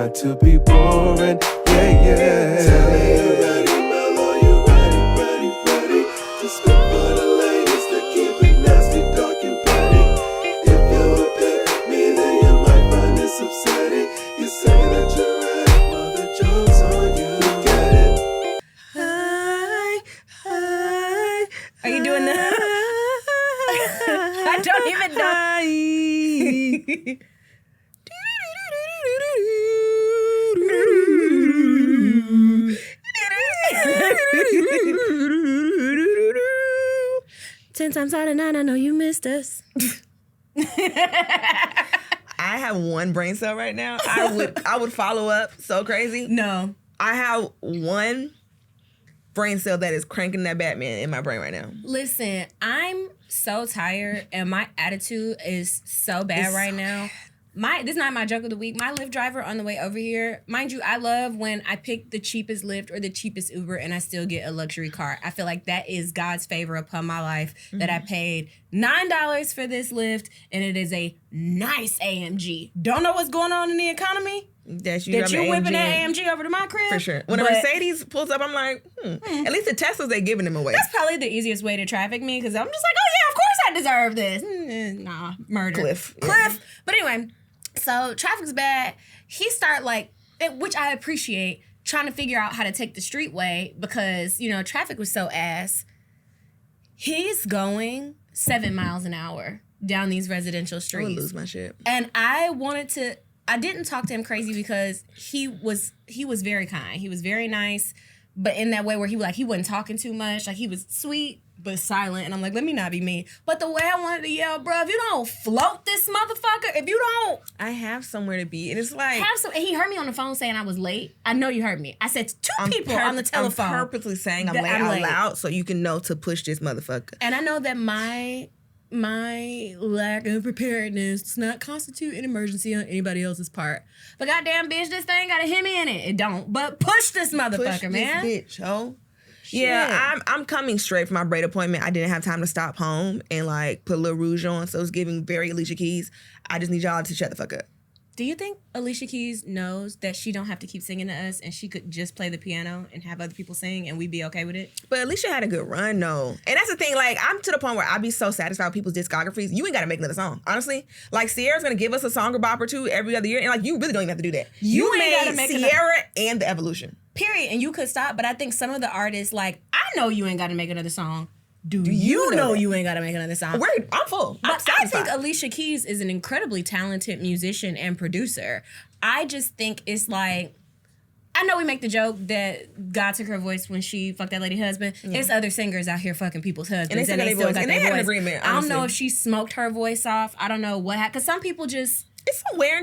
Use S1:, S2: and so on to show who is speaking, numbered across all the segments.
S1: not to be boring. Yeah, yeah. Tell me you ready, Mellow, you ready to spit for the ladies that keep it nasty, dark and petty. If you would pick me, then you might find this upsetting. You say that you're ready, well the joke's on you. Get it?
S2: Hi. Are you doing that? I don't even know. Ten times out of 9, I know you missed us.
S3: I have one brain cell right now. I would follow up so crazy.
S2: No.
S3: I have one brain cell that is cranking that Batman in my brain right now.
S2: Listen, I'm so tired and my attitude is so bad right now. This is not my joke of the week. My Lyft driver on the way over here, mind you, I love when I pick the cheapest Lyft or the cheapest Uber and I still get a luxury car. I feel like that is God's favor upon my life, that I paid $9 for this Lyft and it is a nice AMG. Don't know what's going on in the economy?
S3: That you
S2: whipping that AMG over to my crib?
S3: For sure. When a Mercedes pulls up, I'm like, At least the Teslas, they giving them away.
S2: That's probably the easiest way to traffic me because I'm just like, oh yeah, of course I deserve this. Nah, murder.
S3: Cliff.
S2: Yeah. But anyway, so traffic's bad. He start which I appreciate, trying to figure out how to take the streetway because, traffic was so ass. He's going 7 miles an hour down these residential streets.
S3: I would lose my shit.
S2: And I didn't talk to him crazy because he was very kind. He was very nice, but in that way where he wasn't talking too much. Like he was sweet but silent. And I'm like, let me not be mean. But the way I wanted to yell, bro, if you don't float this motherfucker, if you don't,
S3: I have somewhere to be. And it's like,
S2: he heard me on the phone saying I was late. I know you heard me. I said two people on the telephone.
S3: I'm purposely saying I'm late out loud so you can know to push this motherfucker.
S2: And I know that my lack of preparedness does not constitute an emergency on anybody else's part. But goddamn bitch, this thing got a Hemi in it. It don't. But push this motherfucker, man.
S3: This bitch, oh. Yeah, I'm coming straight from my braid appointment. I didn't have time to stop home and put a little rouge on, so it's giving very Alicia Keys. I just need y'all to shut the fuck up.
S2: Do you think Alicia Keys knows that she don't have to keep singing to us and she could just play the piano and have other people sing and we'd be okay with it?
S3: But Alicia had a good run, though. And that's the thing, I'm to the point where I be so satisfied with people's discographies. You ain't got to make another song, honestly. Sierra's going to give us a song or bop or two every other year, and you really don't even have to do that. You ain't got to make Sierra and The Evolution.
S2: Period. And you could stop, but I think some of the artists, I know you ain't got to make another song. Do you know you ain't got to make another song?
S3: I'm full.
S2: But I think Alicia Keys is an incredibly talented musician and producer. I just think it's I know we make the joke that God took her voice when she fucked that lady husband. Yeah. It's other singers out here fucking people's husbands and they still got their voice.
S3: Had an agreement, honestly.
S2: I don't know if she smoked her voice off. I don't know what happened. Because some people just...
S3: It's some wear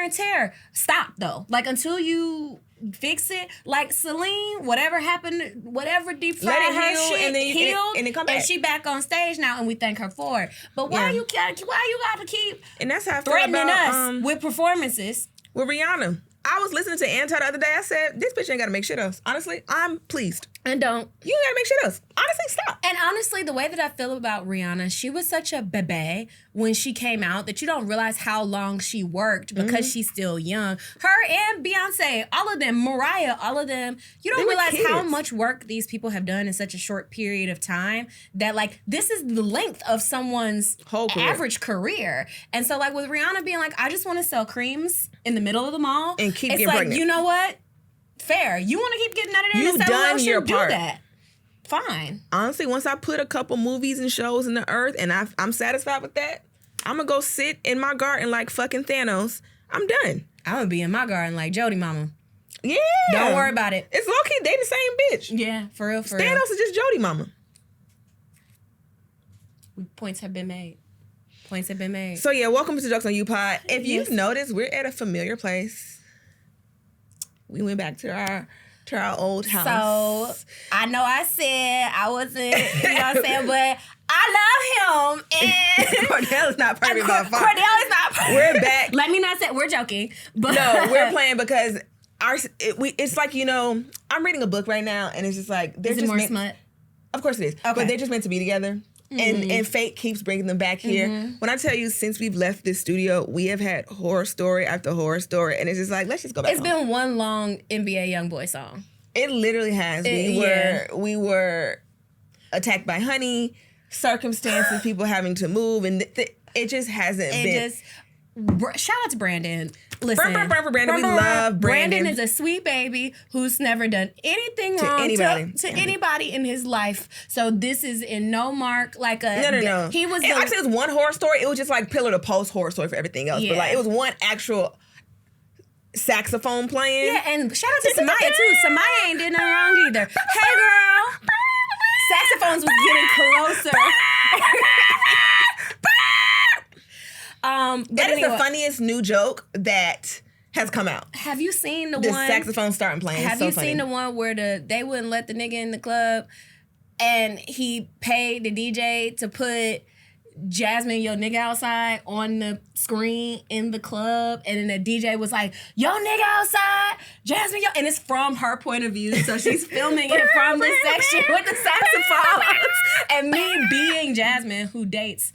S3: and tear.
S2: Stop, though. Until you... fix it, Celine, whatever happened, whatever defried her shit,
S3: and then
S2: healed,
S3: and come back.
S2: And she back on stage now, and we thank her for it. But why you got to keep
S3: and that's how I
S2: threatening
S3: feel about,
S2: us with performances?
S3: With Rihanna, I was listening to Anti the other day. I said, this bitch ain't got to make shit else. Honestly, I'm pleased.
S2: And don't.
S3: You ain't got to make shit else. Honestly, stop.
S2: And honestly, the way that I feel about Rihanna, she was such a bebe when she came out that you don't realize how long she worked because she's still young. Her and Beyonce, all of them, Mariah, all of them, you don't realize how much work these people have done in such a short period of time that this is the length of someone's whole average career. And so with Rihanna being I just want to sell creams in the middle of the mall
S3: and keep getting pregnant.
S2: You know what? Fair. You want to keep getting out of there
S3: You've
S2: and sell
S3: done
S2: lotion?
S3: your part.
S2: Do that. Fine.
S3: Honestly, once I put a couple movies and shows in the earth and I'm satisfied with that, I'm going to go sit in my garden like fucking Thanos. I'm done.
S2: I'm going to be in my garden like Jody Mama.
S3: Yeah.
S2: Don't worry about it.
S3: It's low-key. They the same bitch.
S2: Yeah, for real, for real.
S3: Thanos is just Jody Mama.
S2: Points have been made. Points have been made.
S3: So yeah, welcome to Jokes on You Pod. If you've noticed, we're at a familiar place. We went back to our old house.
S2: So I know I said I wasn't, you know what I'm saying, but I love him. And
S3: Cordell is not perfect by far.
S2: Cordell is not perfect.
S3: We're back.
S2: Let me not say we're joking, but
S3: no, we're playing because it's I'm reading a book right now, and it's just
S2: is it more smut?
S3: Of course it is. Okay. But they're just meant to be together. And fate keeps bringing them back here. When I tell you, since we've left this studio, we have had horror story after horror story, and it's just like, let's just go back.
S2: It's been one long NBA YoungBoy song.
S3: It literally has. We were attacked by honey, circumstances, people having to move, and it just hasn't been.
S2: Shout out to Brandon. Listen,
S3: Brandon, we love Brandon.
S2: Brandon is a sweet baby who's never done anything wrong to anybody in his life. So this is in no mark like a
S3: no.
S2: He was.
S3: I said it was one horror story. It was just like pillar to post horror story for everything else. But like it was one actual saxophone playing.
S2: Yeah, and shout out to Samaya too. Samaya ain't did nothing wrong either. Hey girl, saxophones was getting closer.
S3: That is the funniest new joke that has come out.
S2: Have you seen the
S3: one?
S2: The
S3: saxophone starting playing.
S2: Have you seen the one where they wouldn't let the nigga in the club and he paid the DJ to put Jasmine, your nigga outside on the screen in the club, and then the DJ was like, yo nigga outside, Jasmine, yo, and it's from her point of view, so she's filming it from the section with the saxophones, and me being Jasmine, who dates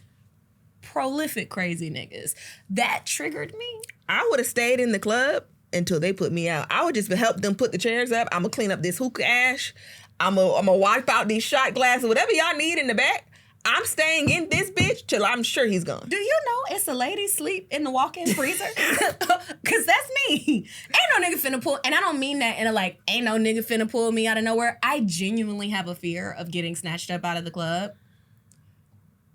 S2: prolific crazy niggas, that triggered me.
S3: I would have stayed in the club until they put me out. I would just help them put the chairs up. I'm gonna clean up this hookah ash. I'm gonna wipe out these shot glasses, whatever y'all need in the back. I'm staying in this bitch till I'm sure he's gone.
S2: Do you know it's a lady sleep in the walk-in freezer? Cause that's me. Ain't no nigga finna pull, and I don't mean that in a like, ain't no nigga finna pull me out of nowhere. I genuinely have a fear of getting snatched up out of the club.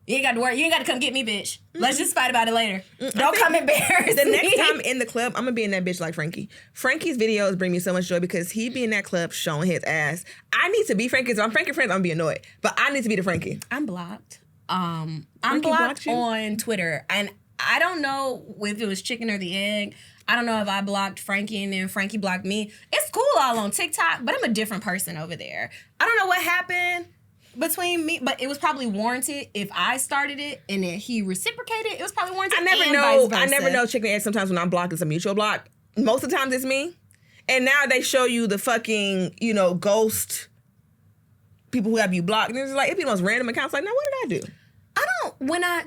S2: You ain't got to worry. You ain't got to come get me, bitch. Let's just fight about it later. Don't come embarrass
S3: the
S2: me.
S3: next time in the club, I'm going to be in that bitch like Frankie. Frankie's videos bring me so much joy because he be in that club showing his ass. I need to be Frankie. So I'm Frankie friends, I'm going to be annoyed. But I need to be the Frankie.
S2: I'm blocked. I'm blocked on Twitter. And I don't know if it was chicken or the egg. I don't know if I blocked Frankie and then Frankie blocked me. It's cool all on TikTok, but I'm a different person over there. I don't know what happened between me, but it was probably warranted. If I started it and then he reciprocated, it was probably warranted.
S3: I never know chicken egg. Sometimes when I'm blocked, it's a mutual block. Most of the times it's me. And now they show you the fucking, ghost people who have you blocked. And it's like, it'd be the most random accounts. Like, now what did I do?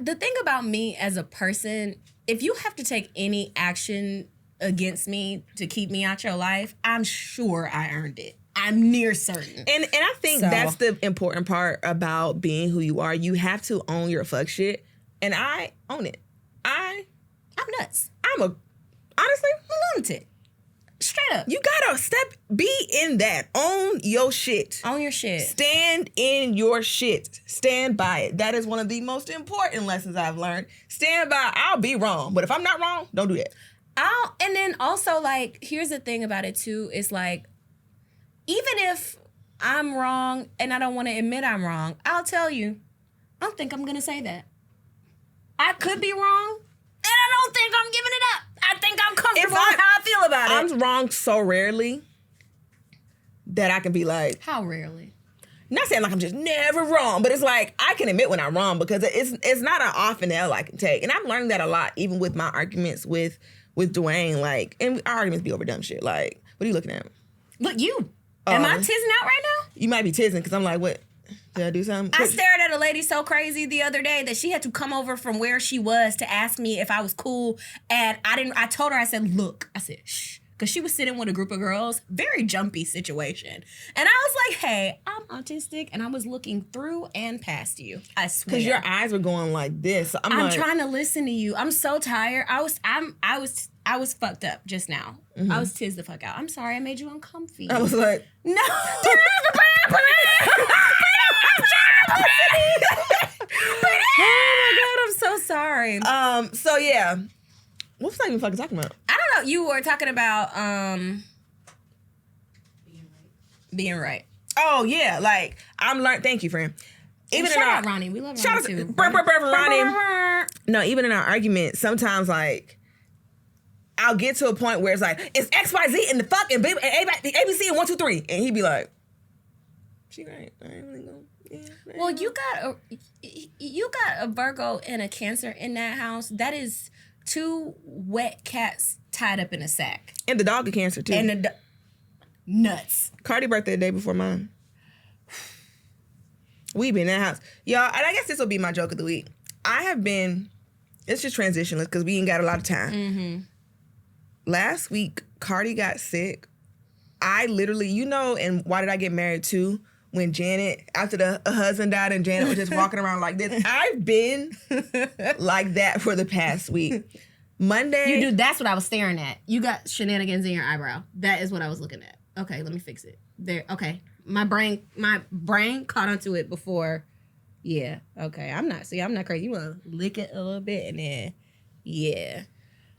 S2: The thing about me as a person, if you have to take any action against me to keep me out your life, I'm sure I earned it. I'm near certain.
S3: And I think that's the important part about being who you are. You have to own your fuck shit. And I own it. I'm
S2: nuts.
S3: honestly,
S2: I'm a lunatic. Straight up.
S3: You gotta be in that. Own your shit.
S2: Own your shit.
S3: Stand in your shit. Stand by it. That is one of the most important lessons I've learned. Stand by, I'll be wrong. But if I'm not wrong, don't do that.
S2: And then also, like, here's the thing about it too, is like, even if I'm wrong and I don't want to admit I'm wrong, I'll tell you, I don't think I'm going to say that. I could be wrong, and I don't think I'm giving it up. I think I'm comfortable with how I feel about it.
S3: I'm wrong so rarely that I can be like...
S2: How rarely?
S3: Not saying like I'm just never wrong, but it's like I can admit when I'm wrong because it's not an often L I can take. And I've learned that a lot, even with my arguments with Dwayne. Like, and our arguments be over dumb shit. Like, what are you looking at?
S2: Look, you. Am I tizzing out right now?
S3: You might be tizzing because I'm like, what? Did I do something?
S2: I stared at a lady so crazy the other day that she had to come over from where she was to ask me if I was cool. And I told her, I said, look. I said, shh. Because she was sitting with a group of girls. Very jumpy situation. And I was like, hey, I'm autistic. And I was looking through and past you. I swear.
S3: Because your eyes were going like this. I'm
S2: like, trying to listen to you. I'm so tired. I was fucked up just now. Mm-hmm. I was tizzed the fuck out. I'm sorry I made you uncomfy.
S3: I was like,
S2: no. Oh my God, I'm so sorry.
S3: So yeah. What was I even fucking talking about?
S2: I don't know. You were talking about being right.
S3: Oh yeah, like I'm learned. Thank you, friend.
S2: Even shout out Ronnie. We love Ronnie too.
S3: Ronnie. No, even in our argument, sometimes like I'll get to a point where it's like it's XYZ and the fuck and ABC and 1, 2, 3, and he'd be like, "She right? I ain't really gonna." Yeah,
S2: well, you got a Virgo and a Cancer in that house. That is 2 wet cats tied up in a sack.
S3: And the dog of Cancer too.
S2: And the nuts.
S3: Cardi birthday the day before mine. We been in the house. Y'all, and I guess this will be my joke of the week. It's just transitionless because we ain't got a lot of time.
S2: Mm-hmm.
S3: Last week, Cardi got sick. I literally, and why did I get married too? When Janet, after the husband died and Janet was just walking around like this. I've been like that for the past week. Monday.
S2: That's what I was staring at. You got shenanigans in your eyebrow. That is what I was looking at. Okay, let me fix it. There, okay. My brain caught onto it before. Yeah, okay. I'm not crazy. You want to lick it a little bit and then, yeah.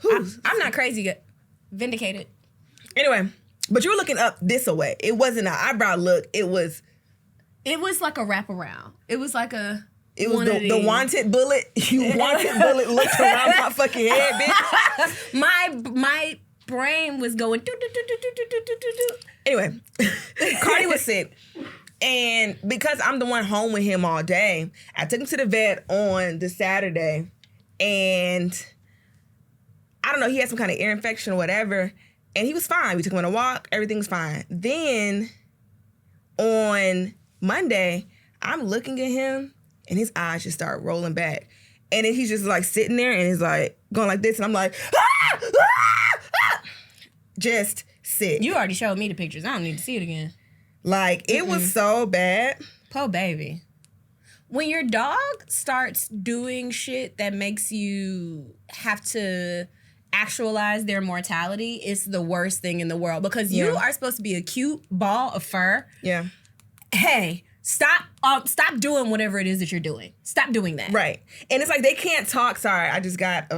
S2: I'm not crazy. Vindicated.
S3: Anyway, but you were looking up this away. It wasn't an eyebrow look. It was
S2: like a wraparound. It was like a...
S3: It was the wanted bullet. You wanted bullet looked around my fucking head, bitch.
S2: My brain was going...
S3: Anyway, Cardi was sick. And because I'm the one home with him all day, I took him to the vet on the Saturday. And I don't know, he had some kind of ear infection or whatever. And he was fine. We took him on a walk. Everything's fine. Then on Monday, I'm looking at him and his eyes just start rolling back. And then he's just like sitting there and he's like going like this. And I'm like, ah! Ah! Ah! Just sick.
S2: You already showed me the pictures. I don't need to see it again.
S3: Like, it was so bad.
S2: Poor baby. When your dog starts doing shit that makes you have to actualize their mortality, it's the worst thing in the world. Because you are supposed to be a cute ball of fur.
S3: Yeah.
S2: Hey, stop doing whatever it is that you're doing. Stop doing that.
S3: Right. And it's like they can't talk. Sorry, I just got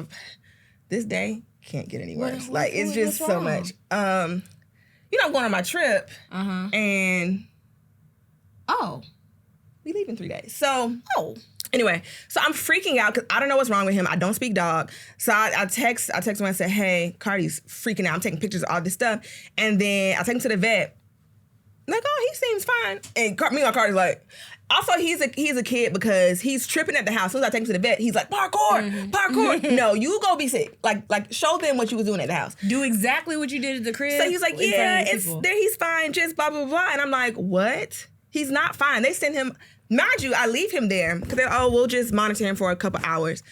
S3: this day can't get any worse. It's just so much. I'm going on my trip. And we leave in 3 days. So anyway, so I'm freaking out because I don't know what's wrong with him. I don't speak dog. So I text him and I said, hey, Cardi's freaking out. I'm taking pictures of all this stuff. And then I take him to the vet. Like, oh, he seems fine. And meanwhile, Cardi's like, also he's a kid because he's tripping at the house. As soon as I take him to the vet, he's like, parkour. No, you go be sick. Like show them what you was doing at the house.
S2: Do exactly what you did at the crib.
S3: So he's like, yeah, he's fine, just blah, blah, blah. And I'm like, what? He's not fine. They send him, mind you, I leave him there because they're, we'll just monitor him for a couple hours.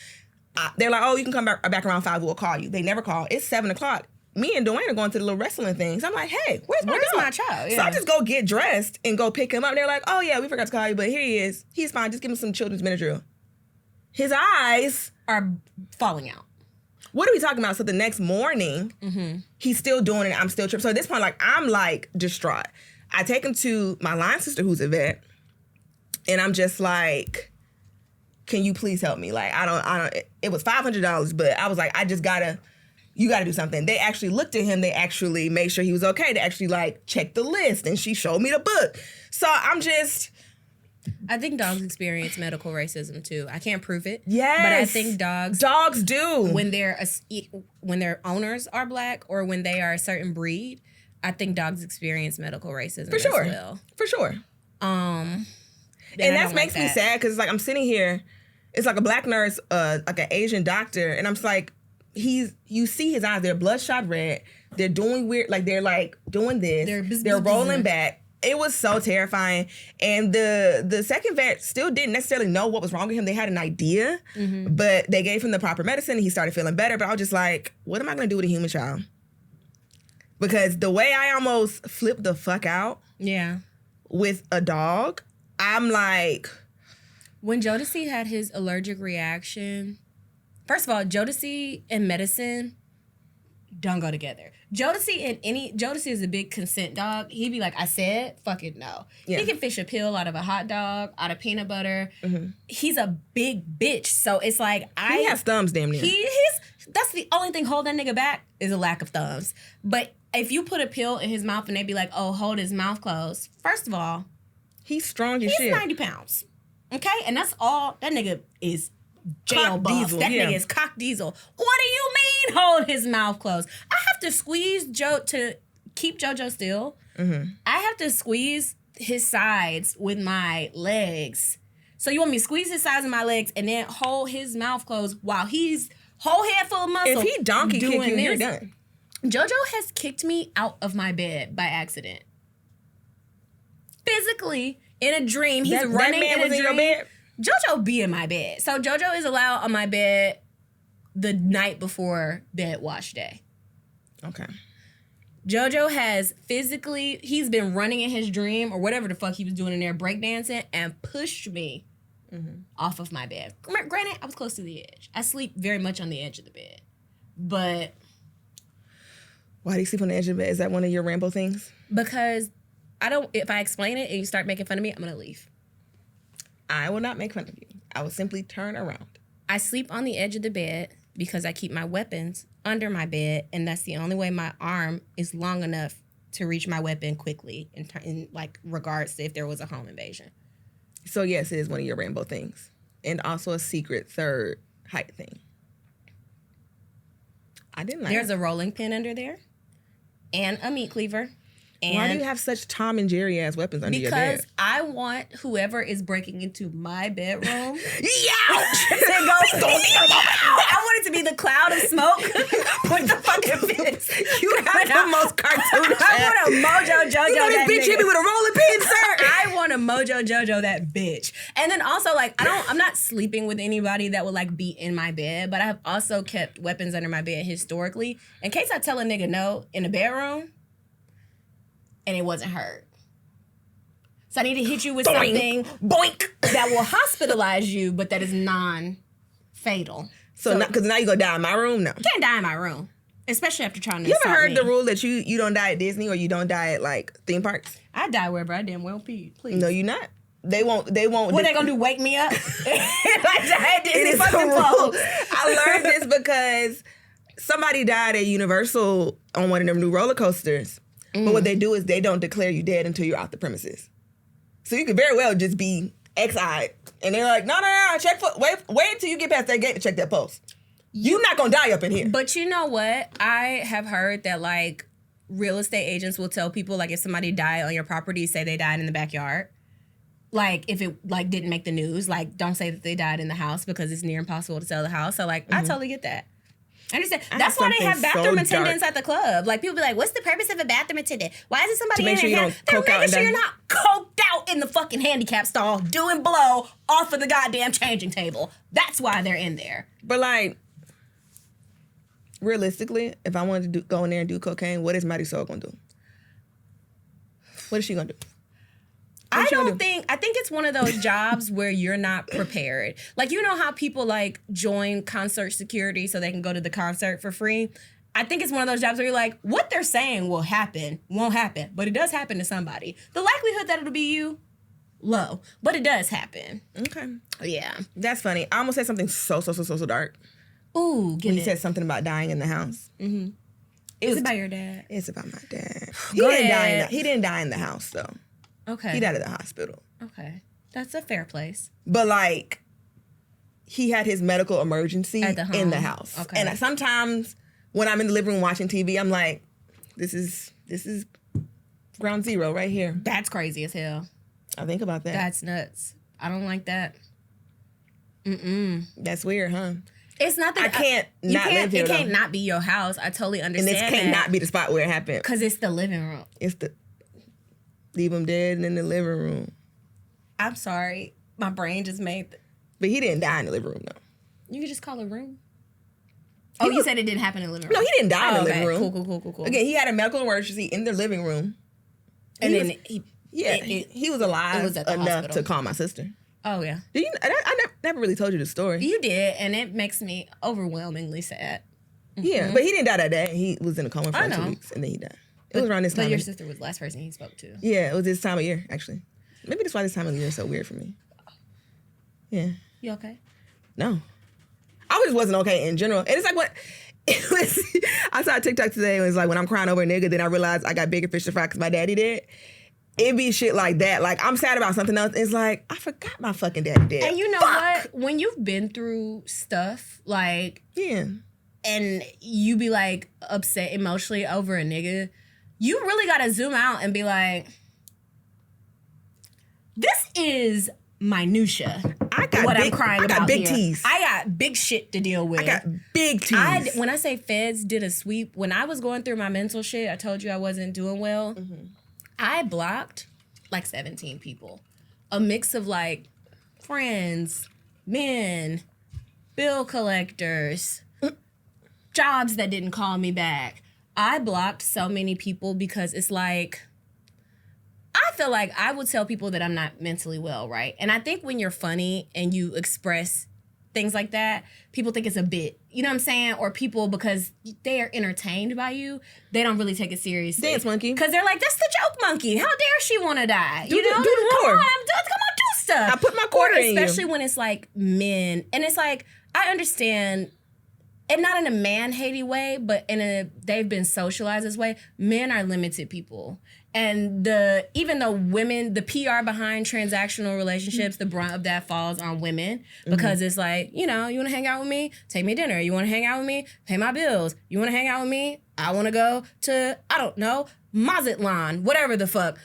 S3: They're like, you can come back around 5, we'll call you. They never call. It's 7 o'clock. Me and Dwayne are going to the little wrestling things. I'm like, hey, where's my child? Yeah. So I just go get dressed and go pick him up. They're like, oh yeah, we forgot to call you, but here he is. He's fine. Just give him some children's Benadryl. His eyes
S2: are falling out.
S3: What are we talking about? So the next morning, he's still doing it. I'm still tripping. So at this point, I'm distraught. I take him to my line sister who's a vet, and I'm just like, can you please help me? Like, I don't, it was $500, but I was like, you gotta do something. They actually looked at him. They actually made sure he was okay. They actually checked the list, and she showed me the book. So
S2: I think dogs experience medical racism too. I can't prove it.
S3: Yes.
S2: But I think
S3: dogs do.
S2: When their owners are black or when they are a certain breed, I think dogs experience medical racism as well. For sure.
S3: And that makes me sad because it's like I'm sitting here, it's like a black nurse, like an Asian doctor, and I'm just like, you see his eyes, they're bloodshot red, they're doing weird, they're doing this, they're rolling back. It was so terrifying. And the second vet still didn't necessarily know what was wrong with him. They had an idea, but they gave him the proper medicine and he started feeling better. But I was just like, what am I gonna do with a human child? Because the way I almost flipped the fuck out with a dog, I'm like...
S2: When Jodeci had his allergic reaction... First of all, Jodeci and medicine don't go together. Jodeci is a big consent dog. He'd be like, I said, fuck it, no. Yeah. He can fish a pill out of a hot dog, out of peanut butter. He's a big bitch. So it's like,
S3: he has thumbs damn near.
S2: That's the only thing holding that nigga back is a lack of thumbs. But if you put a pill in his mouth and they be like, oh, hold his mouth closed. First of all,
S3: he's strong as shit.
S2: He's 90 pounds. Okay? And that's all. That nigga is jail buff. That nigga is cock diesel. What do you mean hold his mouth closed? I have to squeeze Joe to keep JoJo still. I have to squeeze his sides with my legs. So you want me to squeeze his sides with my legs and then hold his mouth closed while he's whole head full of muscle.
S3: If he donkey kick you, you're done.
S2: JoJo has kicked me out of my bed by accident. Physically in a dream. He's
S3: that
S2: running
S3: man
S2: in a
S3: was in
S2: dream.
S3: your bed?
S2: JoJo be in my bed. So JoJo is allowed on my bed the night before bed wash day.
S3: Okay.
S2: JoJo has physically, he's been running in his dream or whatever the fuck he was doing in there, breakdancing, and pushed me off of my bed. Granted, I was close to the edge. I sleep very much on the edge of the bed. But
S3: why do you sleep on the edge of the bed? Is that one of your Rambo things?
S2: because if I explain it and you start making fun of me, I'm going to leave.
S3: I will not make fun of you. I will simply turn around.
S2: I sleep on the edge of the bed because I keep my weapons under my bed, and that's the only way my arm is long enough to reach my weapon quickly in like regards to if there was a home invasion.
S3: So yes, it is one of your Rambo things. And also a secret third height thing. I didn't like
S2: There's a rolling pin under there and a meat cleaver. And
S3: why do you have such Tom and Jerry ass weapons under your bed?
S2: because I want whoever is breaking into my bedroom
S3: Yeah!
S2: to go. I want it to be the cloud of smoke with the fucking fist.
S3: You got the most cartoonish
S2: I want a Mojo Jojo.
S3: You know
S2: that
S3: this bitch hit
S2: nigga.
S3: me with a rolling pin, sir.
S2: I want a Mojo Jojo that bitch. And then also like I'm not sleeping with anybody that would like be in my bed, but I have also kept weapons under my bed historically in case I tell a nigga no in the bedroom and it wasn't heard. So I need to hit you with something
S3: Boink.
S2: that will hospitalize you, but that is non-fatal.
S3: So because now you gonna die in my room? No.
S2: You can't die in my room, especially after trying to
S3: You ever
S2: assault
S3: heard
S2: me.
S3: the rule that you don't die at Disney or you don't die at like theme parks?
S2: I die wherever I damn well be, please.
S3: No, you not. They won't.
S2: What they gonna do? Wake me up? If I die at
S3: It
S2: Disney
S3: is a
S2: fucking
S3: rule.
S2: Falls.
S3: I learned this because somebody died at Universal on one of them new roller coasters. But what they do is they don't declare you dead until you're out the premises. So you could very well just be X-eyed. And they're like, no, wait till you get past that gate to check that post. You're not gonna die up in here.
S2: But you know what? I have heard that like real estate agents will tell people like if somebody died on your property, say they died in the backyard. Like if it like didn't make the news, like don't say that they died in the house because it's near impossible to sell the house. So like I totally get that. I understand. That's why they have
S3: something
S2: bathroom
S3: so
S2: attendants
S3: dark.
S2: at the club. Like people be like, "What's the purpose of a bathroom attendant? Why isn't somebody
S3: To make
S2: in
S3: sure you
S2: here?
S3: don't
S2: They're
S3: coke out
S2: making
S3: and
S2: sure
S3: die.
S2: you're not coked out in the fucking handicap stall doing blow off of the goddamn changing table. That's why they're in there.
S3: But like, realistically, if I wanted to go in there and do cocaine, what is Marisol gonna do? What is she gonna do?
S2: I think it's one of those jobs where you're not prepared. Like, you know how people like join concert security so they can go to the concert for free? I think it's one of those jobs where you're like, what they're saying will happen, won't happen, but it does happen to somebody. The likelihood that it'll be you, low, but it does happen.
S3: Okay.
S2: Yeah.
S3: That's funny. I almost said something so dark.
S2: Ooh,
S3: When
S2: give
S3: you
S2: it.
S3: said something about dying in the house.
S2: Mm-hmm. It's about your dad.
S3: It's about my dad.
S2: Go ahead.
S3: He didn't die in the house though.
S2: Okay.
S3: He died at the hospital.
S2: Okay. That's a fair place.
S3: But like, he had his medical emergency
S2: At the home.
S3: in the house.
S2: Okay.
S3: And sometimes when I'm in the living room watching TV, I'm like, this is ground zero right here.
S2: That's crazy as hell.
S3: I think about that.
S2: That's nuts. I don't like that.
S3: That's weird, huh?
S2: It's not that
S3: I can't not live here,
S2: It can't
S3: though.
S2: not be your house. I totally
S3: And
S2: understand
S3: this cannot be the spot where it happened.
S2: because it's the living room.
S3: It's the leave him dead in the living room.
S2: I'm sorry, my brain just made.
S3: But he didn't die in the living room though.
S2: You could just call it room. Oh, you said it didn't happen in the living room.
S3: No, he didn't die in the living room.
S2: Cool.
S3: Again, he had a medical emergency in the living room.
S2: And
S3: He
S2: then
S3: was- he was alive
S2: it was at the
S3: enough
S2: hospital.
S3: to call my sister.
S2: Oh yeah,
S3: Do you? I never really told you the story.
S2: you did, and it makes me overwhelmingly sad.
S3: Yeah, but he didn't die that day. He was in a coma for
S2: I
S3: like 2
S2: know.
S3: weeks, and then he died. It was around this
S2: But
S3: time.
S2: your sister was the last person he spoke to.
S3: Yeah, it was this time of year, actually. Maybe that's why this time of year is so weird for me. Yeah.
S2: You okay?
S3: No. I just wasn't okay in general. And it's like what... It was, I saw a TikTok today, and it was like, when I'm crying over a nigga, then I realized I got bigger fish to fry because my daddy did. It'd be shit like that. Like, I'm sad about something else. It's like, I forgot my fucking daddy dead.
S2: And you know
S3: Fuck!
S2: what? When you've been through stuff, like...
S3: Yeah.
S2: and you be like upset emotionally over a nigga, you really gotta zoom out and be like, this is minutia.
S3: I got
S2: what
S3: big,
S2: I'm crying
S3: I got
S2: about
S3: big
S2: here.
S3: tees.
S2: I got big shit to deal with.
S3: I got big tees.
S2: When I say feds did a sweep, when I was going through my mental shit, I told you I wasn't doing well. I blocked like 17 people a mix of like friends, men, bill collectors, jobs that didn't call me back. I blocked so many people because it's like, I feel like I would tell people that I'm not mentally well, right? And I think when you're funny and you express things like that, people think it's a bit. You know what I'm saying? Or people, because they are entertained by you, they don't really take it seriously.
S3: Dance monkey.
S2: Because they're like, that's the joke monkey. How dare she want to die?
S3: Do the more.
S2: Come on, do stuff.
S3: I put my quarter in you.
S2: Especially when it's like men. And it's like, I understand, and not in a man-hating way, but in a they've been socialized this way. Men are limited people. And even though women, the PR behind transactional relationships, the brunt of that falls on women because it's like, you know, you want to hang out with me? Take me to dinner. You want to hang out with me? Pay my bills. You want to hang out with me? I want to go to, I don't know, Mazatlan, whatever the fuck.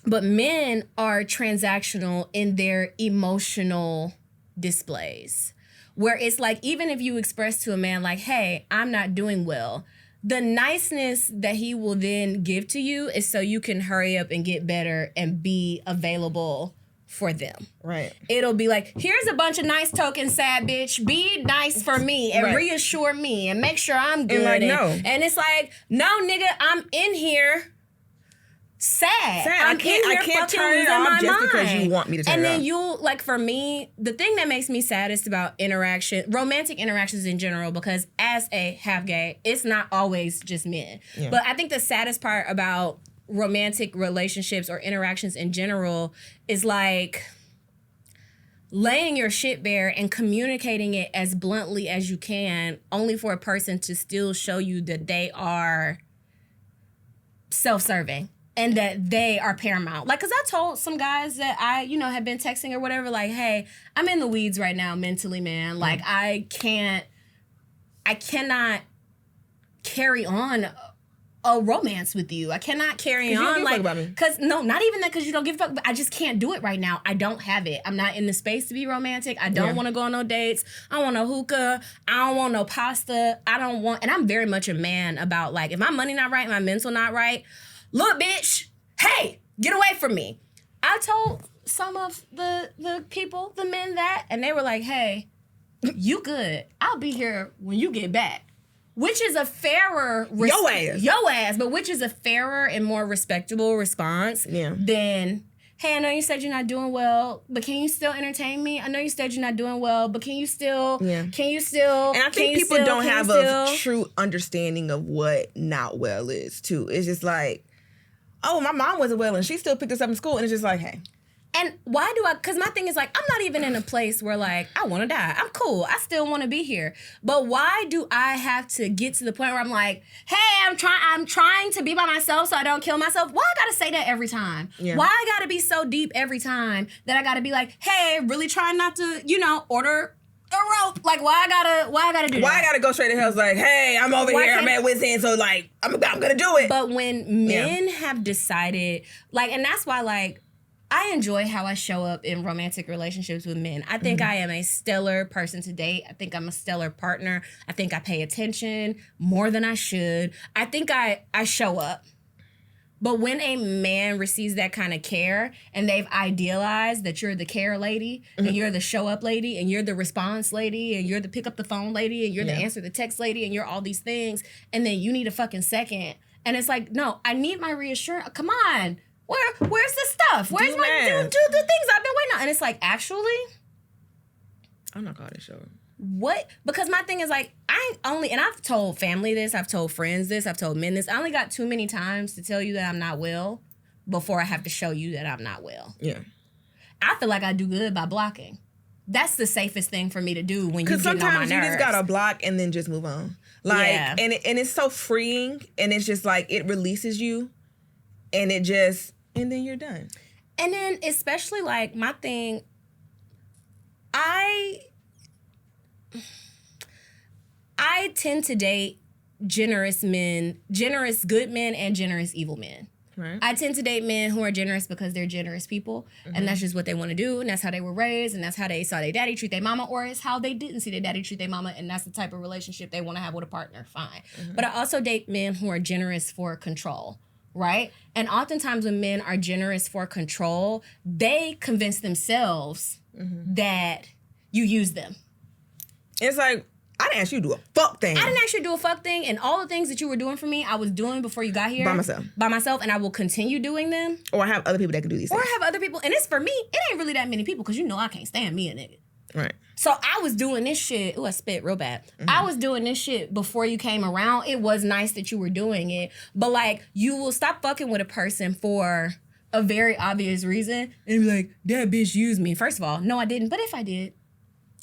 S2: But men are transactional in their emotional displays, where it's like, even if you express to a man like, hey, I'm not doing well, the niceness that he will then give to you is so you can hurry up and get better and be available for them.
S3: Right.
S2: It'll be like, here's a bunch of nice tokens, sad bitch. Be nice for me and reassure me and make sure I'm good.
S3: And like, no.
S2: And it's like, no, nigga, I'm in here sad.
S3: I can't turn it off just because you want me to turn it off.
S2: And then you, like, for me, the thing that makes me saddest about romantic interactions in general, because as a half gay, it's not always just men. Yeah. But I think the saddest part about romantic relationships or interactions in general is like laying your shit bare and communicating it as bluntly as you can, only for a person to still show you that they are self-serving. And that they are paramount. Like, because I told some guys that I, had been texting or whatever, like, hey, I'm in the weeds right now mentally, man. Like, I cannot carry on a romance with you. I cannot carry on, like, because, no, not even that because you don't give a fuck, but I just can't do it right now. I don't have it. I'm not in the space to be romantic. I don't want to go on no dates. I don't want no hookah. I don't want no pasta. And I'm very much a man about, like, if my money not right, my mental not right, look, bitch, hey, get away from me. I told some of the people, the men that, and they were like, hey, you good. I'll be here when you get back. Which is a fairer... Yo ass. But which is a fairer and more respectable response than, hey, I know you said you're not doing well, but can you still entertain me? I know you said you're not doing well, but can you still... Can you still...
S3: And I think people don't have a true understanding of what not well is, too. It's just like... oh, my mom wasn't well and she still picked us up in school. And it's just like, hey.
S2: And why do because my thing is like, I'm not even in a place where like, I want to die. I'm cool. I still want to be here. But why do I have to get to the point where I'm like, hey, I'm trying to be by myself so I don't kill myself? Why I got to say that every time? Yeah. Why I got to be so deep every time that I got to be like, hey, really trying not to, order a rope. Like, why I gotta do that?
S3: Why I gotta go straight to hell? It's like, hey, I'm over here, I'm at wit's end, so like, I'm gonna do it.
S2: But when men have decided, like, and that's why, like, I enjoy how I show up in romantic relationships with men. I think I am a stellar person to date. I think I'm a stellar partner. I think I pay attention more than I should. I think I show up. But when a man receives that kind of care and they've idealized that you're the care lady and you're the show up lady and you're the response lady and you're the pick up the phone lady and you're the answer the text lady and you're all these things, and then you need a fucking second. And it's like, no, I need my reassurance. Come on. Where's the stuff? Where's do the things I've been waiting on? And it's like, actually,
S3: I'm not calling it show.
S2: What? Because my thing is like, and I've told family this, I've told friends this, I've told men this. I only got too many times to tell you that I'm not well before I have to show you that I'm not well.
S3: Yeah.
S2: I feel like I do good by blocking. That's the safest thing for me to do when you get on my nerves.
S3: Because sometimes you just gotta block and then just move on. Like, and it's so freeing, and it's just like, it releases you, and then you're done.
S2: And then especially like my thing, I tend to date generous good men and generous evil men. Right. I tend to date men who are generous because they're generous people, and that's just what they want to do, and that's how they were raised, and that's how they saw their daddy treat their mama, or it's how they didn't see their daddy treat their mama, and that's the type of relationship they want to have with a partner. Fine. But I also date men who are generous for control. right? And oftentimes when men are generous for control, they convince themselves that you use them.
S3: It's like, I didn't ask you to do a fuck thing.
S2: I didn't actually do a fuck thing, and all the things that you were doing for me, I was doing before you got here. By myself, and I will continue doing them.
S3: Or I have other people that can do these things.
S2: Or I have other people, and it's for me, it ain't really that many people, because you know I can't stand me a nigga.
S3: Right.
S2: So I was doing this shit. Ooh, I spit real bad. I was doing this shit before you came around. It was nice that you were doing it. But like, you will stop fucking with a person for a very obvious reason and be like, that bitch used me. First of all, no, I didn't. But if I did.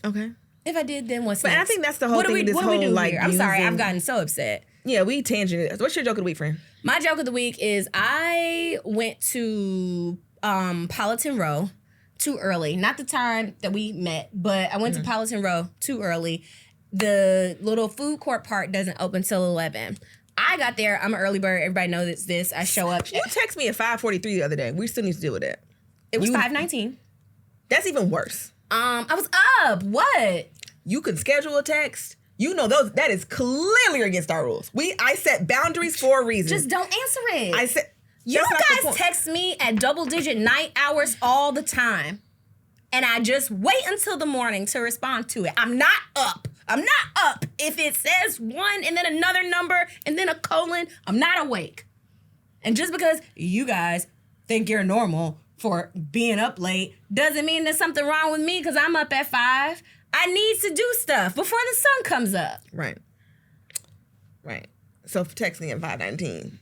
S3: Okay.
S2: If I did, then what's
S3: next? But I think that's the whole thing.
S2: What do we do like, here? I'm sorry, I've gotten so upset.
S3: Yeah, we tangent. What's your joke of the week, friend?
S2: My joke of the week is I went to Politan Row too early. Not the time that we met, but I went to Politan Row too early. The little food court part doesn't open till 11. I got there. I'm an early bird. Everybody knows this. I show up.
S3: You text me at 5:43 the other day. We still need to deal with that.
S2: It was 5:19.
S3: That's even worse.
S2: I was up. What?
S3: You could schedule a text. You know that is clearly against our rules. I set boundaries for a reason.
S2: Just don't answer it.
S3: I said
S2: you guys text me at double-digit night hours all the time, and I just wait until the morning to respond to it. I'm not up. If it says 1 and then another number and then a colon, I'm not awake. And just because you guys think you're normal for being up late doesn't mean there's something wrong with me because I'm up at 5. I need to do stuff before the sun comes up.
S3: Right. So texting at 5:19.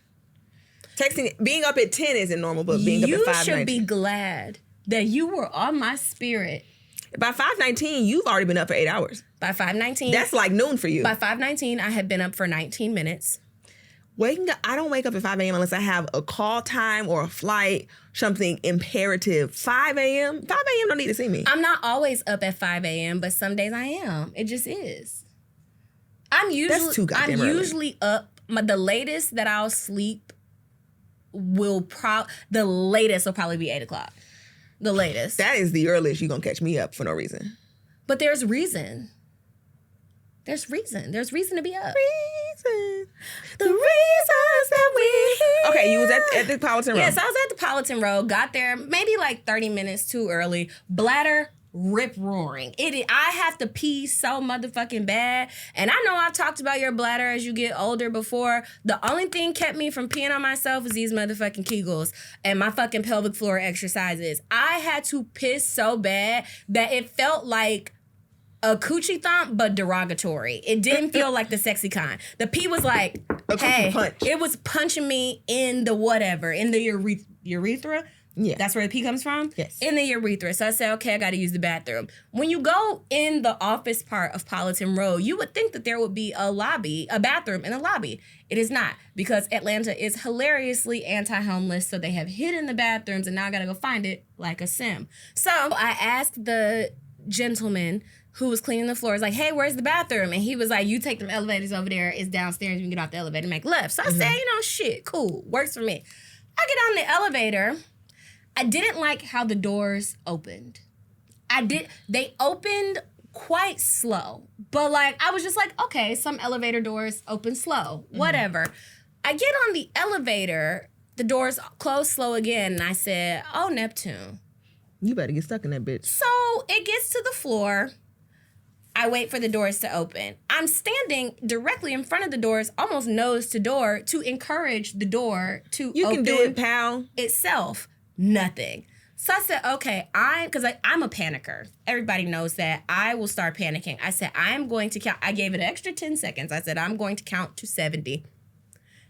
S3: Being up at 10 isn't normal, but being up at 5:19.
S2: You should be glad that you were on my spirit.
S3: By 5:19, you've already been up for 8 hours.
S2: By 5:19.
S3: That's like noon for you.
S2: By 5:19, I had been up for 19 minutes.
S3: I don't wake up at 5 a.m. unless I have a call time or a flight, something imperative. 5 a.m. don't need to see me.
S2: I'm not always up at 5 a.m., but some days I am. It just is. I'm usually up. The latest that I'll sleep will probably be 8 o'clock. The latest.
S3: That is the earliest you're going to catch me up for no reason.
S2: But there's reason. There's reason to be up. The reasons that we...
S3: Okay, you was at the Politan Row.
S2: Yes, I was at the Politan Row. Got there maybe like 30 minutes too early. Bladder rip-roaring. I have to pee so motherfucking bad. And I know I've talked about your bladder as you get older before. The only thing kept me from peeing on myself is these motherfucking Kegels and my fucking pelvic floor exercises. I had to piss so bad that it felt like a coochie thump, but derogatory. It didn't feel like the sexy kind. The pee was like, hey,
S3: punch.
S2: It was punching me in the whatever, in the urethra.
S3: Yeah.
S2: That's where the pee comes from?
S3: Yes.
S2: In the urethra. So I said, okay, I got to use the bathroom. When you go in the office part of Politan Row, you would think that there would be a bathroom in a lobby. It is not, because Atlanta is hilariously anti-homeless, so they have hidden the bathrooms, and now I got to go find it like a sim. So I asked the gentleman who was cleaning the floors, like, hey, where's the bathroom? And he was like, you take them elevators over there. It's downstairs. You can get off the elevator and make left. So I said, shit, cool. Works for me. I get on the elevator. I didn't like how the doors opened. They opened quite slow. But, like, I was just like, okay, some elevator doors open slow. Whatever. I get on the elevator. The doors close slow again. And I said, oh, Neptune.
S3: You better get stuck in that bitch.
S2: So it gets to the floor. I wait for the doors to open. I'm standing directly in front of the doors, almost nose to door, to encourage the door to open.
S3: You can do it, pal.
S2: Itself. Nothing. So I said, okay, because I'm a panicker. Everybody knows that. I will start panicking. I said, I'm going to count. I gave it an extra 10 seconds. I said, I'm going to count to 70.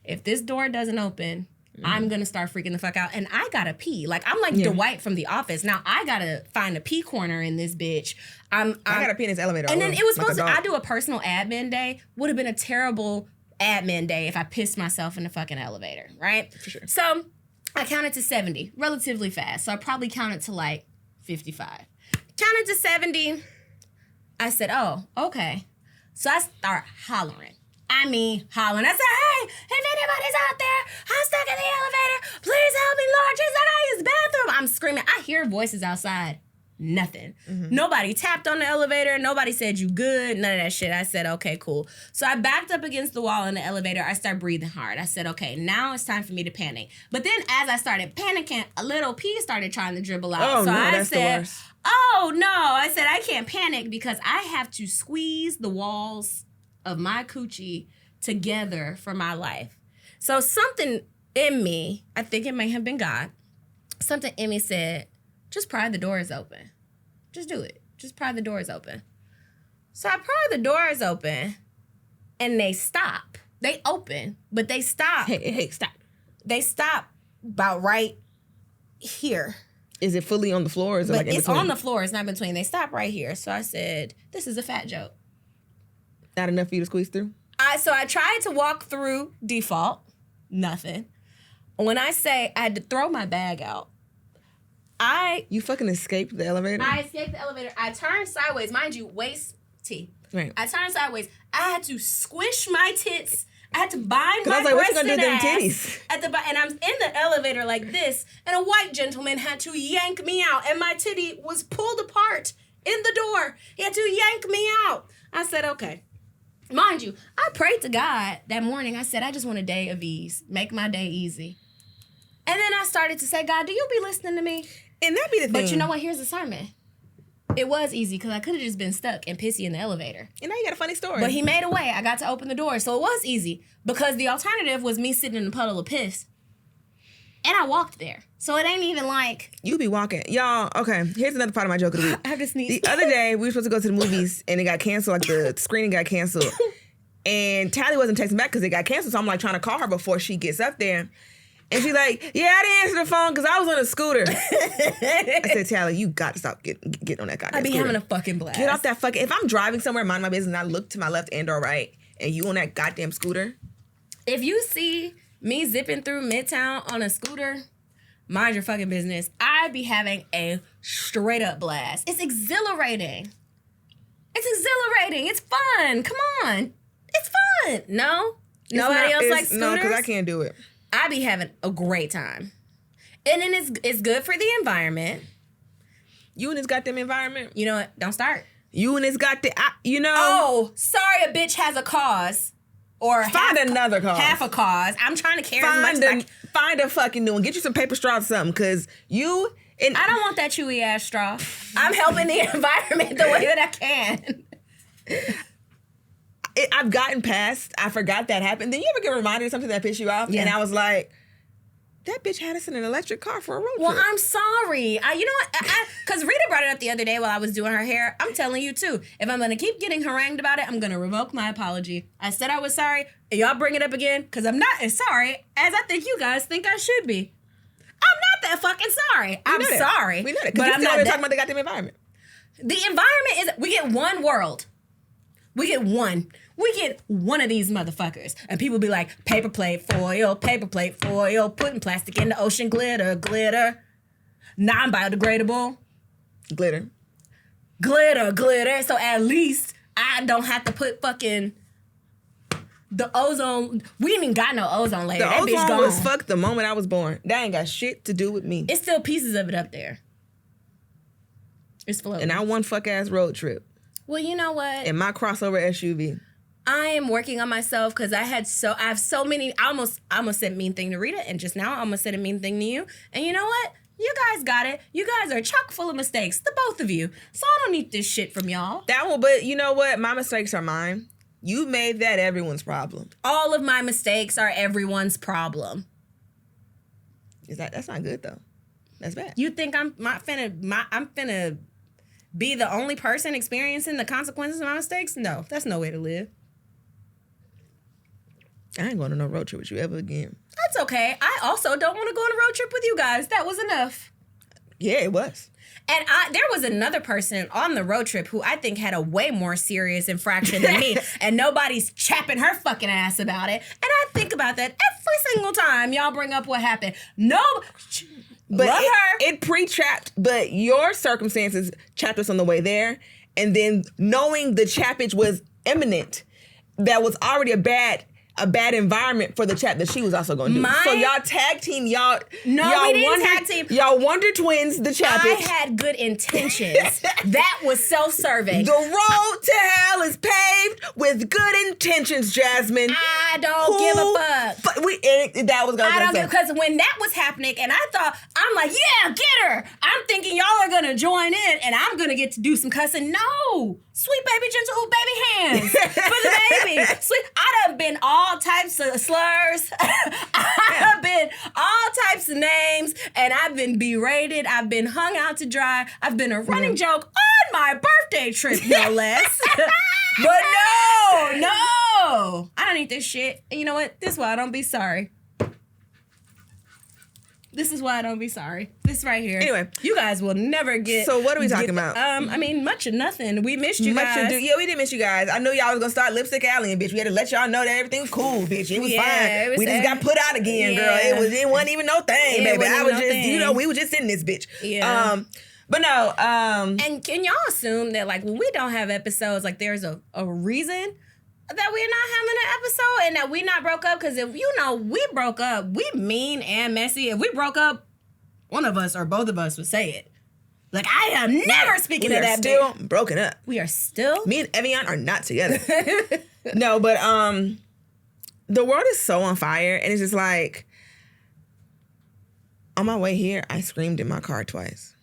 S2: If this door doesn't open, I'm going to start freaking the fuck out. And I got to pee. Like, I'm like Dwight from The Office. Now, I got to find a pee corner in this bitch. I
S3: got to pee in this elevator.
S2: And then it was supposed to, I do a personal admin day. Would have been a terrible admin day if I pissed myself in the fucking elevator, right?
S3: For sure.
S2: So I counted to 70 relatively fast. So I probably counted to like 55. Counted to 70. I said, oh, okay. So I start hollering. I said, hey, if anybody's out there, I'm stuck in the elevator. Please help me, Lord Jesus, I gotta use the bathroom. I'm screaming. I hear voices outside. Nothing. Nobody tapped on the elevator. Nobody said you good. None of that shit. I said, okay, cool. So I backed up against the wall in the elevator. I started breathing hard. I said, okay, now it's time for me to panic. But then as I started panicking, a little pee started trying to dribble out.
S3: Oh,
S2: so
S3: no,
S2: I
S3: that's the
S2: said,
S3: worst.
S2: oh, no. I said, I can't panic because I have to squeeze the walls of my coochie together for my life. So something in me, I think it may have been God, something in me said, just pry the doors open. Just do it. Just pry the doors open. So I pry the doors open and they stop. They open, but they stop.
S3: Hey, stop.
S2: They stop about right here.
S3: Is it fully on the floor? Or is it
S2: But
S3: like in
S2: it's
S3: between?
S2: on the floor. It's not between. They stop right here. So I said, this is a fat joke.
S3: Not enough for you to squeeze through?
S2: So I tried to walk through default. Nothing. When I say I had to throw my bag out,
S3: You fucking escaped the elevator?
S2: I escaped the elevator. I turned sideways. Mind you, waist T.
S3: Right.
S2: I turned sideways. I had to squish my tits. I had to bind my
S3: I was like, what you
S2: breasts
S3: gonna do
S2: and
S3: with them
S2: ass
S3: titties?
S2: and I'm in the elevator like this, and a white gentleman had to yank me out, and my titty was pulled apart in the door. He had to yank me out. I said, okay. Mind you, I prayed to God that morning. I said, I just want a day of ease. Make my day easy. And then I started to say, God, do you be listening to me?
S3: And that be the thing.
S2: But you know what? Here's the sermon. It was easy because I could have just been stuck and pissy in the elevator.
S3: And now you got a funny story.
S2: But he made a way. I got to open the door. So it was easy because the alternative was me sitting in a puddle of piss. And I walked there. So it ain't even like...
S3: You be walking. Y'all, okay, here's another part of my joke of the week.
S2: I have to sneeze.
S3: The other day, we were supposed to go to the movies, and it got canceled. Like, the screening got canceled. And Tally wasn't texting back because it got canceled, so I'm, like, trying to call her before she gets up there. And she's like, yeah, I didn't answer the phone because I was on a scooter. I said, Tally, you got to stop getting on that goddamn
S2: I be
S3: scooter.
S2: having a fucking blast.
S3: Get off that fucking... If I'm driving somewhere, mind my business, and I look to my left and or right, and you on that goddamn scooter...
S2: If you see me zipping through Midtown on a scooter... Mind your fucking business. I be having a straight up blast. It's exhilarating. It's exhilarating. It's fun. Come on. It's fun. No? Nobody else likes scooters?
S3: No, because I can't do it.
S2: I be having a great time. And then it's good for the environment.
S3: You in this goddamn environment?
S2: You know what? Don't start.
S3: You in this goddamn...
S2: Oh, sorry a bitch has a cause. Or
S3: Find another cause.
S2: Half a cause. I'm trying to carry as much as I can.
S3: Find a fucking new one. Get you some paper straws or something, because you... And
S2: I don't want that chewy ass straw. I'm helping the environment the way that I can.
S3: I've gotten past, I forgot that happened. Then you ever get reminded of something that pissed you off?
S2: Yeah.
S3: And I was like, that bitch had us in an electric car for a road
S2: Well,
S3: trip.
S2: I'm sorry. You know what? Because Rita brought it up the other day while I was doing her hair. I'm telling you, too. If I'm going to keep getting harangued about it, I'm going to revoke my apology. I said I was sorry. Y'all bring it up again because I'm not as sorry as I think you guys think I should be. I'm not that fucking sorry. I'm sorry.
S3: We know that.
S2: But
S3: Because
S2: I'm
S3: we're
S2: not
S3: talking about the goddamn environment.
S2: The environment is, we get one world. We get one. We get one of these motherfuckers. And people be like, paper plate foil, putting plastic in the ocean, glitter, non-biodegradable.
S3: Glitter.
S2: So at least I don't have to put fucking the ozone. We didn't even got no ozone layer.
S3: The
S2: That bitch
S3: ozone
S2: gone.
S3: was fucked the moment I was born. That ain't got shit to do with me.
S2: It's still pieces of it up there. It's floating.
S3: And I one fuck ass road trip
S2: Well, you know what?
S3: in my crossover SUV.
S2: I am working on myself because I have so many. I almost said a mean thing to Rita, and just now I almost said a mean thing to you. And you know what? You guys got it. You guys are chock full of mistakes, the both of you. So I don't need this shit from y'all.
S3: That one, but you know what? My mistakes are mine. You made that everyone's problem.
S2: All of my mistakes are everyone's problem.
S3: That's not good though. That's bad.
S2: You think I'm finna be the only person experiencing the consequences of my mistakes? No, that's no way to live.
S3: I ain't going on no road trip with you ever again.
S2: That's okay. I also don't want to go on a road trip with you guys. That was enough.
S3: Yeah, it was.
S2: And there was another person on the road trip who I think had a way more serious infraction than me, and nobody's chapping her fucking ass about it. And I think about that every single time y'all bring up what happened. No,
S3: But
S2: love her.
S3: It pre-trapped, but your circumstances chapped us on the way there. And then knowing the chappage was imminent, that was already a bad a bad environment for the chat that she was also going to do. So y'all tag team, y'all.
S2: No,
S3: y'all
S2: we didn't tag team.
S3: Y'all Wonder Twins, the chat.
S2: I had good intentions. That was self-serving.
S3: The road to hell is paved with good intentions, Jasmine.
S2: I don't give a fuck.
S3: That was going to
S2: I don't give, because when that was happening, and I thought, I'm like, yeah, get her. I'm thinking y'all are gonna join in, and I'm gonna get to do some cussing. No, sweet baby, gentle baby hands for the baby. Sweet. I done been all types of slurs. I have been all types of names, and I've been berated. I've been hung out to dry. I've been a running joke on my birthday trip, no less. But no, I don't need this shit. And you know what? This is why I don't be sorry. This is why I don't be sorry. This right here.
S3: Anyway.
S2: You guys will never get...
S3: So what are we talking about?
S2: I mean, much of nothing. We missed you guys.
S3: Yeah, we did miss you guys. I knew y'all was going to start Lipstick Alley, and bitch, we had to let y'all know that everything was cool, bitch. It was fine. We just got put out again, girl. It wasn't even no thing, baby. I was just, thing. We were just in this bitch.
S2: Yeah.
S3: But no.
S2: And can y'all assume that, like, when we don't have episodes, like, there's a reason that we're not having an episode and that we not broke up? Because if, we broke up, we mean and messy. If we broke up, one of us or both of us would say it. Like, I am never speaking of that.
S3: We are still broken up.
S2: We are still?
S3: Me and Evian are not together. No, but the world is so on fire, and it's just like, on my way here, I screamed in my car twice.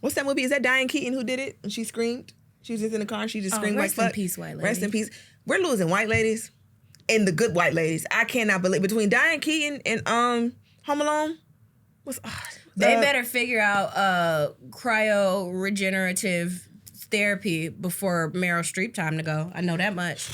S3: What's that movie? Is that Diane Keaton who did it? And she screamed? She was just in the car and she just screamed like fuck.
S2: Rest in peace, white lady.
S3: Rest in peace. We're losing white ladies and the good white ladies. I cannot believe between Diane Keaton and Home Alone.
S2: They better figure out cryo regenerative therapy before Meryl Streep time to go. I know that much.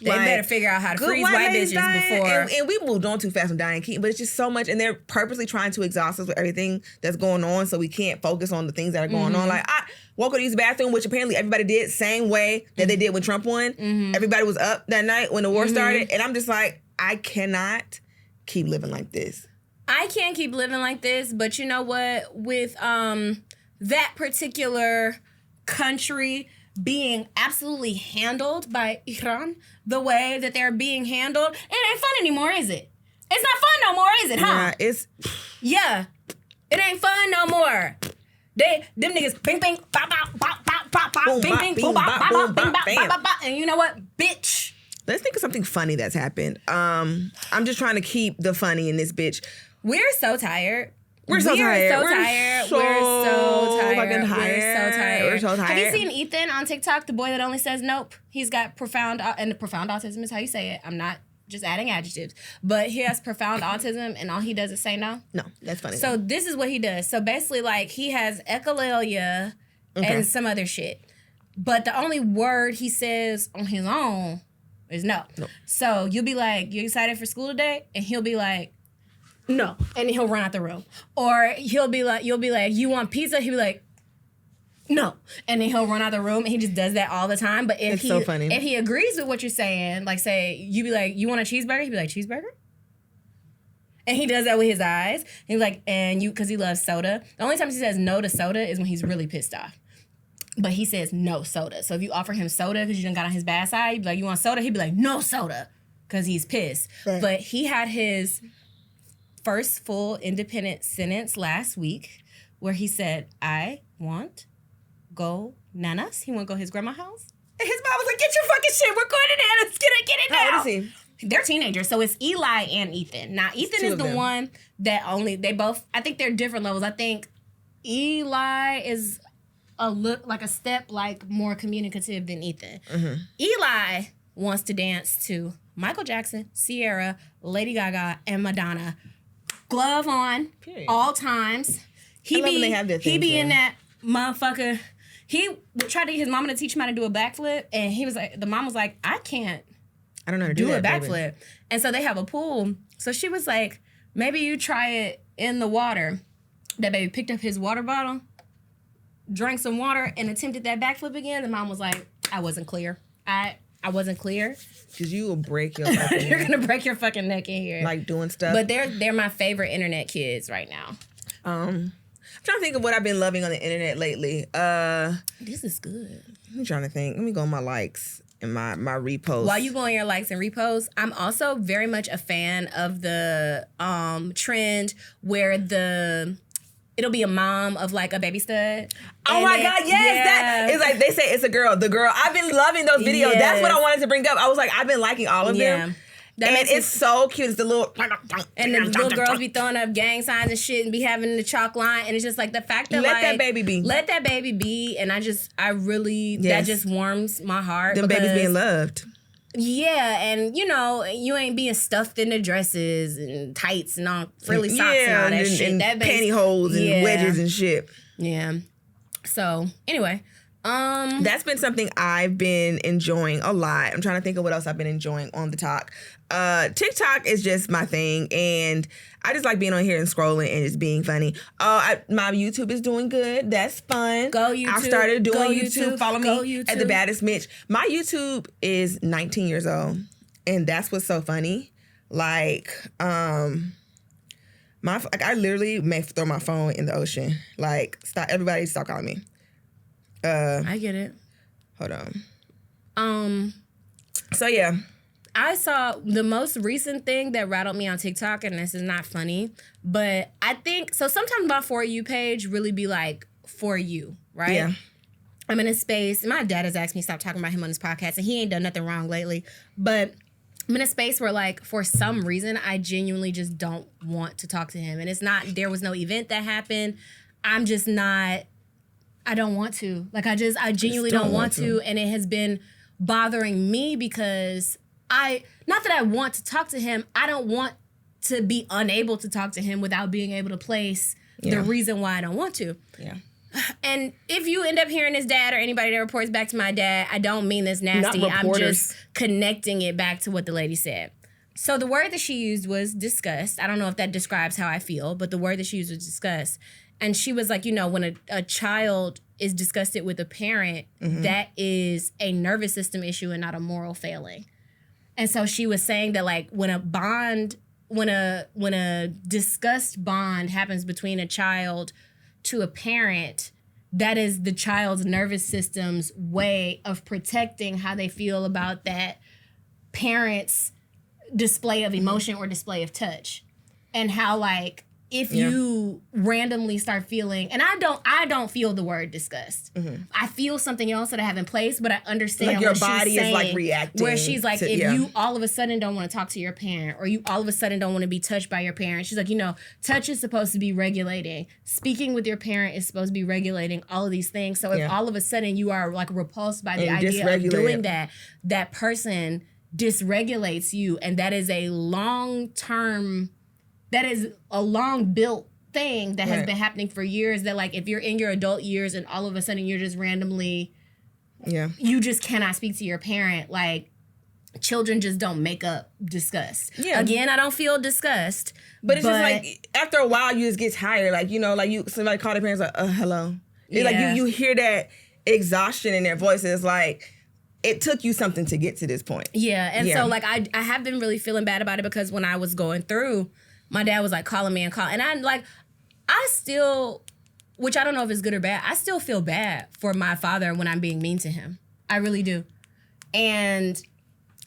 S2: They better figure out how to freeze white bitches before.
S3: And we moved on too fast from Diane Keaton, but it's just so much, and they're purposely trying to exhaust us with everything that's going on, so we can't focus on the things that are going on. Like, I woke up to use the bathroom, which apparently everybody did, same way that they did when Trump won. Everybody was up that night when the war started, and I'm just like, I cannot keep living like this.
S2: I can't keep living like this, but you know what? With that particular country being absolutely handled by Iran the way that they're being handled, it ain't fun anymore, is it? It's not fun no more, is it, huh? Yeah, it ain't fun no more. Them niggas bing bing bop bop bop bop bop bop bing bing boom bop bop bing bop bop bop, and you know what, bitch?
S3: Let's think of something funny that's happened. I'm just trying to keep the funny in this bitch.
S2: We're so tired.
S3: We're so tired.
S2: We're so tired.
S3: We're so tired.
S2: Have you seen Ethan on TikTok, the boy that only says nope? He's got profound autism is how you say it. I'm not just adding adjectives. But he has profound autism, and all he does is say no.
S3: No, that's funny.
S2: So this is what he does. So basically, like, he has echolalia and some other shit. But the only word he says on his own is no. So you'll be like, you excited for school today? And he'll be like, no. And he'll run out the room. Or you'll be like, you want pizza? He'll be like, no. And then he'll run out the room, and he just does that all the time. But if
S3: so funny.
S2: If he agrees with what you're saying, like, say, you be like, you want a cheeseburger? He'd be like, cheeseburger? And he does that with his eyes. He's like, and you, because he loves soda. The only time he says no to soda is when he's really pissed off. But he says no soda. So if you offer him soda because you done got on his bad side, you'd be like, you want soda? He'd be like, no soda, because he's pissed. Right. But he had his first full independent sentence last week where he said, I want go nanas. He want to go to his grandma's house. And his mom was like, get your fucking shit. We're going to nanas. Get it now.
S3: How old is he?
S2: They're teenagers. So it's Eli and Ethan. Now, Ethan is the one that they both, I think they're different levels. I think Eli is a step more communicative than Ethan. Eli wants to dance to Michael Jackson, Sierra, Lady Gaga, and Madonna. Glove on, period. All times. He be in that motherfucker. He tried to get his mama to teach him how to do a backflip, and he was like, the mom was like, I don't know how to do a backflip. Baby. And so they have a pool. So she was like, maybe you try it in the water. That baby picked up his water bottle, drank some water, and attempted that backflip again. The mom was like, I wasn't clear. I wasn't clear.
S3: Because you will break your fucking neck.
S2: You're going to break your fucking neck in here.
S3: Like doing stuff.
S2: But they're my favorite internet kids right now.
S3: I'm trying to think of what I've been loving on the internet lately.
S2: This is good.
S3: I'm trying to think. Let me go on my likes. in my reposts.
S2: While you go on your likes and reposts, I'm also very much a fan of the trend where it'll be a mom of like a baby stud.
S3: Oh my God, yes. That is like, they say it's a girl. The girl. I've been loving those videos.
S2: Yes.
S3: That's what I wanted to bring up. I was like, I've been liking all of them.
S2: That
S3: And it's so cute. It's the little...
S2: And the little girls be throwing up gang signs and shit and be having the chalk line. And it's just like the fact that
S3: Let that baby be.
S2: Let that baby be. And I really, that just warms my heart.
S3: Them babies being loved.
S2: Yeah, and you know, you ain't being stuffed into dresses and tights and all frilly socks and all that shit.
S3: And
S2: that
S3: pantyhose and wedges and shit.
S2: Yeah. So, anyway.
S3: That's been something I've been enjoying a lot. I'm trying to think of what else I've been enjoying on the talk. TikTok is just my thing, and I just like being on here and scrolling and just being funny. My YouTube is doing good. That's fun.
S2: Go YouTube.
S3: I started doing
S2: Go
S3: YouTube. Follow me
S2: YouTube.
S3: at The Baddest Mitch. My YouTube is 19 years old, and that's what's so funny. Like, I literally may throw my phone in the ocean. Like, everybody stop calling me.
S2: I get it.
S3: Hold on. So yeah.
S2: I saw the most recent thing that rattled me on TikTok, and this is not funny, but I think, so sometimes my For You page really be like, for you, right?
S3: Yeah.
S2: I'm in a space, my dad has asked me to stop talking about him on this podcast, and he ain't done nothing wrong lately, but I'm in a space where, like, for some reason, I genuinely just don't want to talk to him. And it's not, there was no event that happened. I'm just not, I don't want to. Like, I genuinely don't want to. And it has been bothering me because not that I want to talk to him, I don't want to be unable to talk to him without being able to place the reason why I don't want to.
S3: Yeah.
S2: And if you end up hearing this, dad, or anybody that reports back to my dad, I don't mean this nasty. I'm just connecting it back to what the lady said. So the word that she used was disgust. I don't know if that describes how I feel, but the word that she used was disgust. And she was like, you know, when a child is disgusted with a parent, that is a nervous system issue and not a moral failing. And so she was saying that, like, when a disgust bond happens between a child to a parent, that is the child's nervous system's way of protecting how they feel about that parent's display of emotion or display of touch. And how, like, if you randomly start feeling, and I don't feel the word disgust. I feel something else that I have in place, but I understand
S3: like your
S2: what
S3: body
S2: she's saying,
S3: is like reacting.
S2: where she's like, if you all of a sudden don't want to talk to your parent, or you all of a sudden don't want to be touched by your parent, she's like, you know, touch is supposed to be regulating. Speaking with your parent is supposed to be regulating all of these things. So if all of a sudden you are like repulsed by the idea of doing that, that person dysregulates you, and that is a long-term, that is a long-built thing that has been happening for years, that, like, if you're in your adult years and all of a sudden you're just randomly, you just cannot speak to your parent, like, children just don't make up disgust. Yeah. Again, I don't feel disgust.
S3: But it's just like, after a while, you just get tired. Like, you know, like, somebody call their parents like, hello. It's like, you hear that exhaustion in their voices, like, it took you something to get to this point.
S2: Yeah, and so, like, I have been really feeling bad about it, because when I was going through, my dad was, like, calling me and calling. And I still, which I don't know if it's good or bad, I still feel bad for my father when I'm being mean to him. I really do. And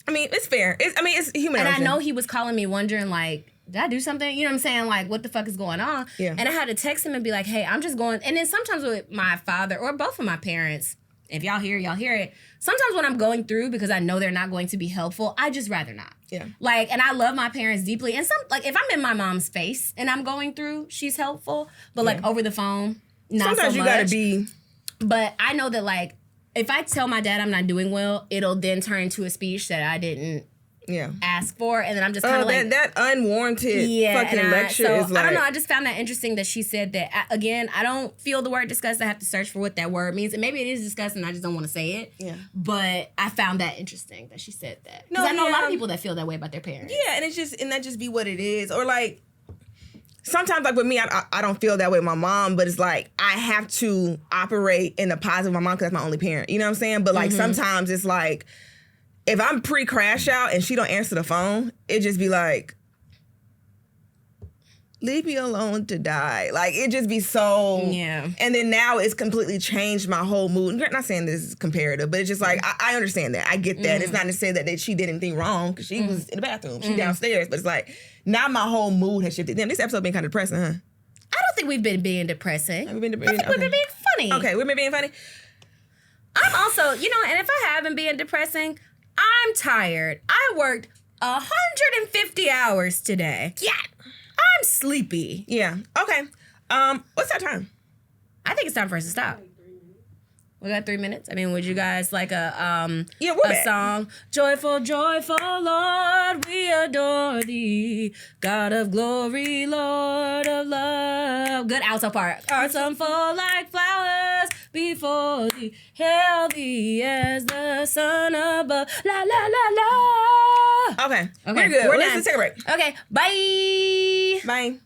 S3: I mean, it's fair. It's human.
S2: And I know he was calling me wondering, like, did I do something? You know what I'm saying? Like, what the fuck is going on? Yeah. And I had to text him and be like, hey, I'm just going. And then sometimes with my father, or both of my parents, if y'all hear it. Sometimes when I'm going through, because I know they're not going to be helpful, I just rather not. Yeah. Like, and I love my parents deeply. And like, if I'm in my mom's face and I'm going through, she's helpful. But like over the phone, not sometimes so much. Sometimes you gotta be. But I know that, like, if I tell my dad I'm not doing well, it'll then turn into a speech that I didn't ask for, and then I'm just kind of like
S3: that unwarranted fucking lecture is like,
S2: I don't know. I just found that interesting that she said that. Again, I don't feel the word disgust. I have to search for what that word means, and maybe it is disgust, and I just don't want to say it. Yeah. But I found that interesting that she said that, because I know a lot of people that feel that way about their parents.
S3: Yeah, and that just be what it is, or like. Sometimes, like, with me, I don't feel that way with my mom, but it's like I have to operate in the positive with my mom because that's my only parent. You know what I'm saying? But, like, sometimes it's like, if I'm pre-crash out and she don't answer the phone, it just be like, leave me alone to die. Like, it just be so...
S2: Yeah.
S3: And then now it's completely changed my whole mood. I'm not saying this is comparative, but it's just like, I understand that. I get that. It's not to say that she did anything wrong, because she was in the bathroom. She downstairs. But it's like, now my whole mood has shifted. Damn, this episode been kind of depressing, huh?
S2: I don't think we've been being depressing.
S3: Have we been
S2: I think we've been being funny.
S3: Okay, we've been being funny?
S2: I'm also, and if I haven't been depressing, I'm tired. I worked 150 hours today. Yeah. I'm sleepy.
S3: Yeah. Okay. What's our time?
S2: I think it's time for us to stop. We got 3 minutes. I mean, would you guys like a
S3: Yeah, we're back.
S2: song? Joyful, joyful Lord, we adore thee. God of glory, Lord of love. Good alto part. Awesome, fall like flowers before thee. Hail thee as the sun above. La, la, la, la.
S3: Okay.
S2: Okay,
S3: We're good.
S2: we're
S3: Let's
S2: done.
S3: take a break.
S2: Okay, bye.
S3: Bye.